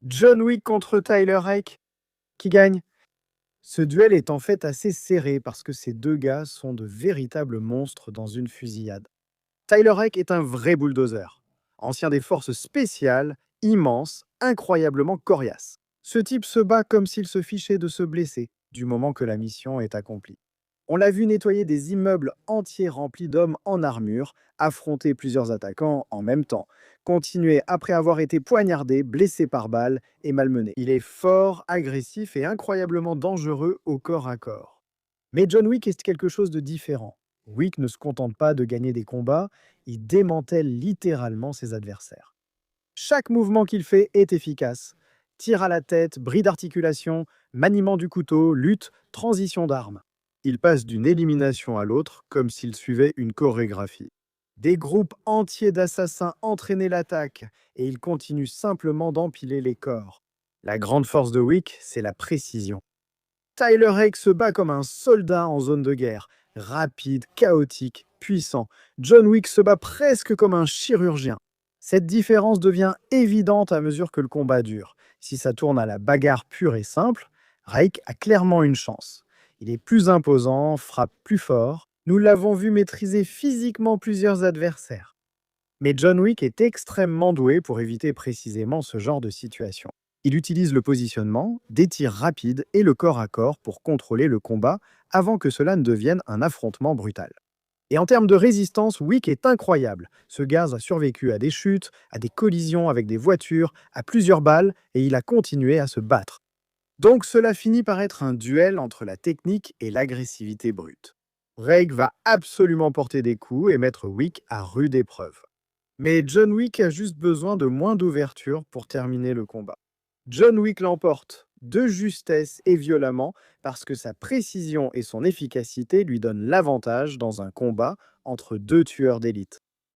John Wick contre Tyler Rake, qui gagne? Ce duel est en fait assez serré parce que ces deux gars sont de véritables monstres dans une fusillade. Tyler Rake est un vrai bulldozer. Ancien des forces spéciales, immense, incroyablement coriace. Ce type se bat comme s'il se fichait de se blesser, du moment que la mission est accomplie. On l'a vu nettoyer des immeubles entiers remplis d'hommes en armure, affronter plusieurs attaquants en même temps, continuer après avoir été poignardé, blessé par balle et malmené. Il est fort, agressif et incroyablement dangereux au corps à corps. Mais John Wick est quelque chose de différent. Wick ne se contente pas de gagner des combats, il démantèle littéralement ses adversaires. Chaque mouvement qu'il fait est efficace. Tir à la tête, bris d'articulation, maniement du couteau, lutte, transition d'armes. Il passe d'une élimination à l'autre comme s'il suivait une chorégraphie. Des groupes entiers d'assassins entraînaient l'attaque et il continue simplement d'empiler les corps. La grande force de Wick, c'est la précision. Tyler Rake se bat comme un soldat en zone de guerre, rapide, chaotique, puissant. John Wick se bat presque comme un chirurgien. Cette différence devient évidente à mesure que le combat dure. Si ça tourne à la bagarre pure et simple, Rake a clairement une chance. Il est plus imposant, frappe plus fort. Nous l'avons vu maîtriser physiquement plusieurs adversaires. Mais John Wick est extrêmement doué pour éviter précisément ce genre de situation. Il utilise le positionnement, des tirs rapides et le corps à corps pour contrôler le combat avant que cela ne devienne un affrontement brutal. Et en termes de résistance, Wick est incroyable. Ce gaz a survécu à des chutes, à des collisions avec des voitures, à plusieurs balles, et il a continué à se battre. Donc cela finit par être un duel entre la technique et l'agressivité brute. Rake va absolument porter des coups et mettre Wick à rude épreuve. Mais John Wick a juste besoin de moins d'ouverture pour terminer le combat. John Wick l'emporte de justesse et violemment parce que sa précision et son efficacité lui donnent l'avantage dans un combat entre deux tueurs d'élite.